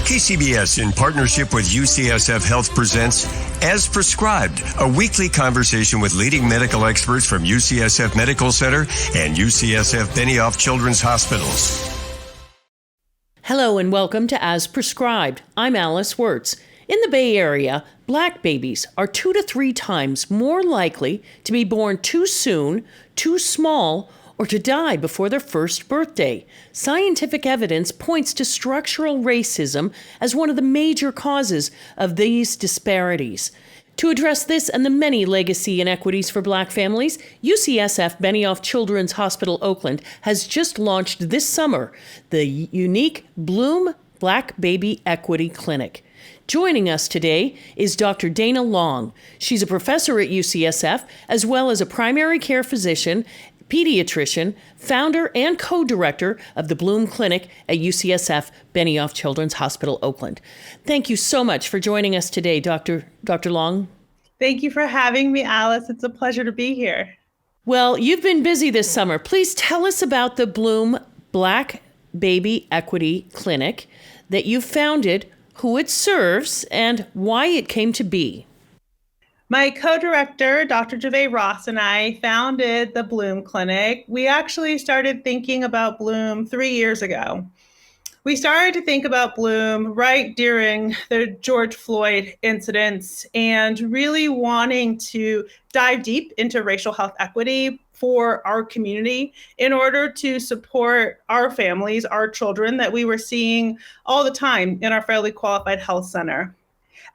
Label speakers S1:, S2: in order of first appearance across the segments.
S1: KCBS, in partnership with UCSF Health, presents As Prescribed, a weekly conversation with leading medical experts from UCSF Medical Center and UCSF Benioff Children's Hospitals.
S2: Hello and welcome to As Prescribed. I'm Alice Wertz. In the Bay Area, Black babies are 2 to 3 times more likely to be born too soon, too small, or to die before their first birthday. Scientific evidence points to structural racism as one of the major causes of these disparities. To address this and the many legacy inequities for Black families, UCSF Benioff Children's Hospital Oakland has just launched this summer the unique Bloom Black Baby Equity Clinic. Joining us today is Dr. Dayna Long. She's a professor at UCSF, as well as a primary care physician, pediatrician, founder and co-director of the Bloom Clinic at UCSF Benioff Children's Hospital, Oakland. Thank you so much for joining us today, Dr. Long.
S3: Thank you for having me, Alice. It's a pleasure to be here.
S2: Well, you've been busy this summer. Please tell us about the Bloom Black Baby Equity Clinic that you founded, who it serves, and why it came to be.
S3: My co-director, Dr. Gervais Ross, and I founded the Bloom Clinic. We actually started thinking about Bloom 3 years ago. We started to think about Bloom right during the George Floyd incidents and really wanting to dive deep into racial health equity for our community in order to support our families, our children that we were seeing all the time in our federally qualified health center.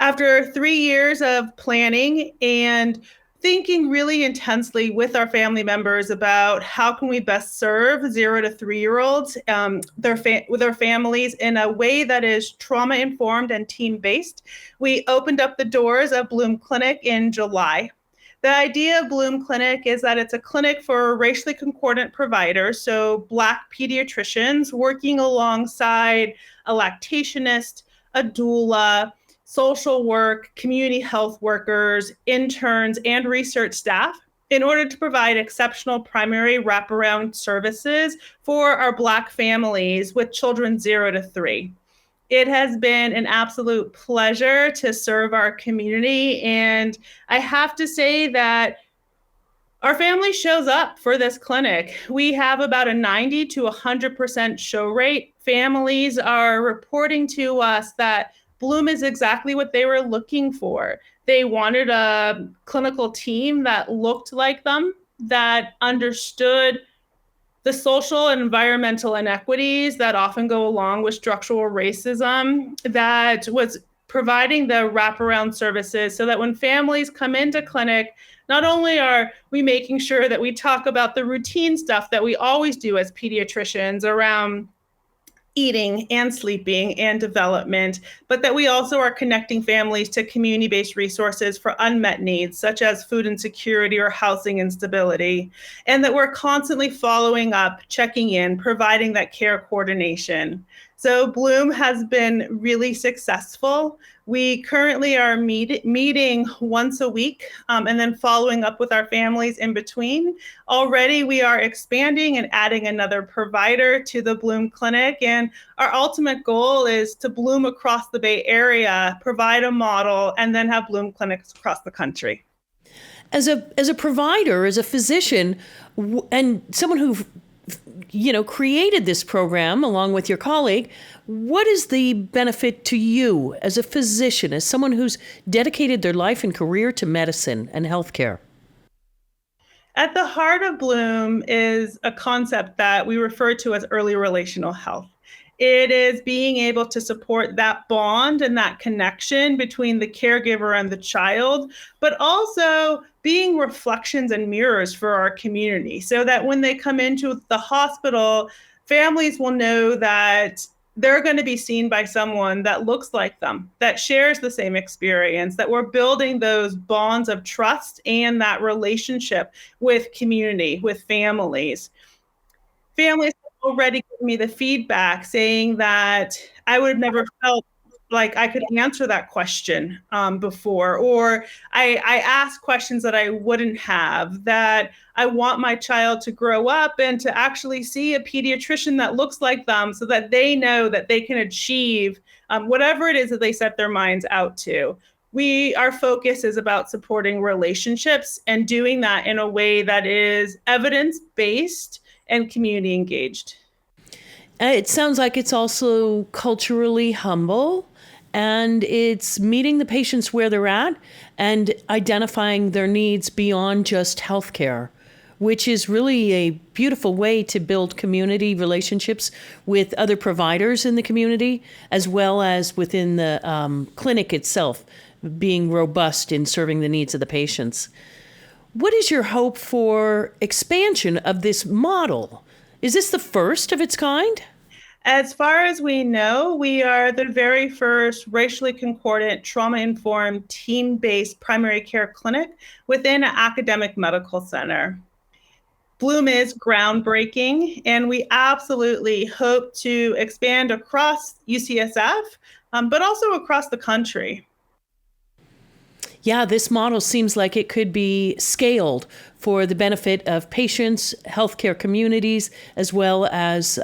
S3: After 3 years of planning and thinking really intensely with our family members about how can we best serve 0 to 3-year-olds with their families in a way that is trauma-informed and team-based, we opened up the doors of Bloom Clinic in July. The idea of Bloom Clinic is that it's a clinic for racially concordant providers, so Black pediatricians working alongside a lactationist, a doula, social work, community health workers, interns, and research staff in order to provide exceptional primary wraparound services for our Black families with children 0 to 3. It has been an absolute pleasure to serve our community, and I have to say that our family shows up for this clinic. We have about a 90 to 100% show rate. Families are reporting to us that Bloom is exactly what they were looking for. They wanted a clinical team that looked like them, that understood the social and environmental inequities that often go along with structural racism, that was providing the wraparound services so that when families come into clinic, not only are we making sure that we talk about the routine stuff that we always do as pediatricians around eating and sleeping and development, but that we also are connecting families to community-based resources for unmet needs, such as food insecurity or housing instability, and that we're constantly following up, checking in, providing that care coordination. So Bloom has been really successful. We currently are meeting once a week and then following up with our families in between. Already we are expanding and adding another provider to the Bloom Clinic. And our ultimate goal is to bloom across the Bay Area, provide a model, and then have Bloom clinics across the country.
S2: As a provider, as a physician, and someone who created this program along with your colleague, what is the benefit to you as a physician, as someone who's dedicated their life and career to medicine and healthcare?
S3: At the heart of Bloom is a concept that we refer to as early relational health. It is being able to support that bond and that connection between the caregiver and the child, but also being reflections and mirrors for our community so that when they come into the hospital, families will know that they're going to be seen by someone that looks like them, that shares the same experience, that we're building those bonds of trust and that relationship with community, with families. Families have already given me the feedback saying that I would have never felt like I could answer that question before, or I ask questions that I wouldn't have, that I want my child to grow up and to actually see a pediatrician that looks like them so that they know that they can achieve whatever it is that they set their minds out to. Our focus is about supporting relationships and doing that in a way that is evidence-based and community engaged.
S2: It sounds like it's also culturally humble, and it's meeting the patients where they're at and identifying their needs beyond just healthcare, which is really a beautiful way to build community relationships with other providers in the community, as well as within the clinic itself, being robust in serving the needs of the patients. What is your hope for expansion of this model? Is this the first of its kind?
S3: As far as we know, we are the very first racially concordant, trauma-informed, team-based primary care clinic within an academic medical center. Bloom is groundbreaking, and we absolutely hope to expand across UCSF, but also across the country.
S2: Yeah, this model seems like it could be scaled for the benefit of patients, healthcare communities, as well as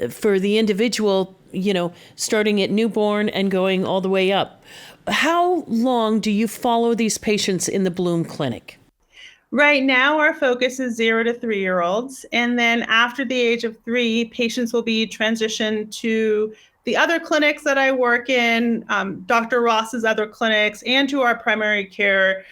S2: for the individual, starting at newborn and going all the way up. How long do you follow these patients in the Bloom Clinic?
S3: Right now, our focus is 0 to 3-year-olds. And then after the age of 3, patients will be transitioned to the other clinics that I work in, Dr. Ross's other clinics, and to our primary care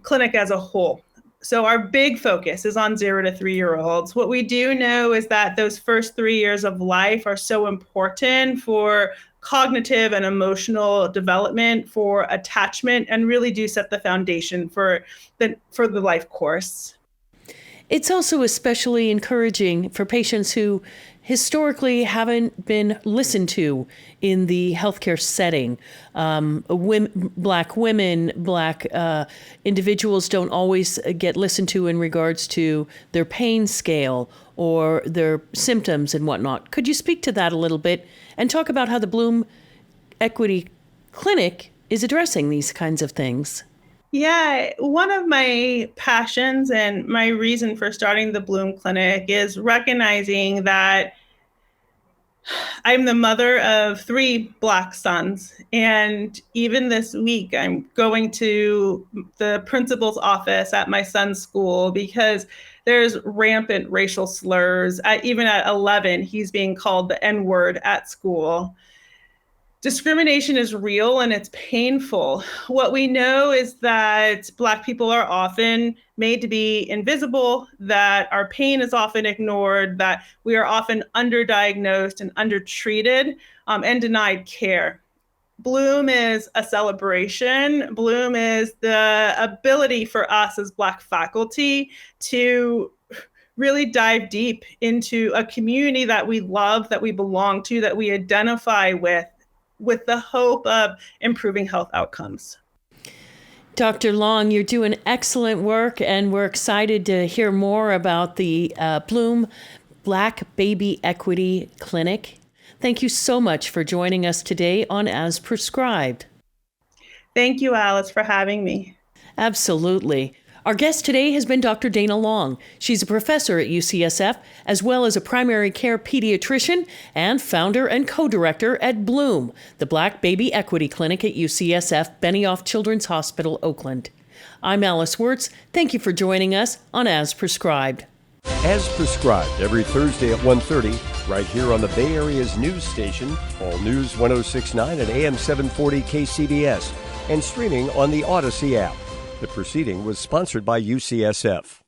S3: clinic as a whole. So our big focus is on 0 to 3-year-olds. What we do know is that those first 3 years of life are so important for cognitive and emotional development, for attachment, and really do set the foundation for the life course.
S2: It's also especially encouraging for patients who historically haven't been listened to in the healthcare setting. Black women, Black individuals don't always get listened to in regards to their pain scale or their symptoms and whatnot. Could you speak to that a little bit and talk about how the Bloom Equity Clinic is addressing these kinds of things?
S3: Yeah, one of my passions and my reason for starting the Bloom Clinic is recognizing that I'm the mother of 3 Black sons. And even this week, I'm going to the principal's office at my son's school because there's rampant racial slurs. Even at 11, he's being called the N-word at school. Discrimination is real and it's painful. What we know is that Black people are often made to be invisible, that our pain is often ignored, that we are often underdiagnosed and undertreated and denied care. Bloom is a celebration. Bloom is the ability for us as Black faculty to really dive deep into a community that we love, that we belong to, that we identify with the hope of improving health outcomes.
S2: Dr. Long, you're doing excellent work, and we're excited to hear more about the Bloom Black Baby Equity Clinic. Thank you so much for joining us today on As Prescribed.
S3: Thank you, Alice, for having me.
S2: Absolutely. Our guest today has been Dr. Dayna Long. She's a professor at UCSF, as well as a primary care pediatrician and founder and co-director at Bloom, the Black Baby Equity Clinic at UCSF Benioff Children's Hospital, Oakland. I'm Alice Wertz. Thank you for joining us on As Prescribed.
S1: As Prescribed, every Thursday at 1:30, right here on the Bay Area's news station, All News 106.9 and AM 740 KCBS, and streaming on the Odyssey app. The proceeding was sponsored by UCSF.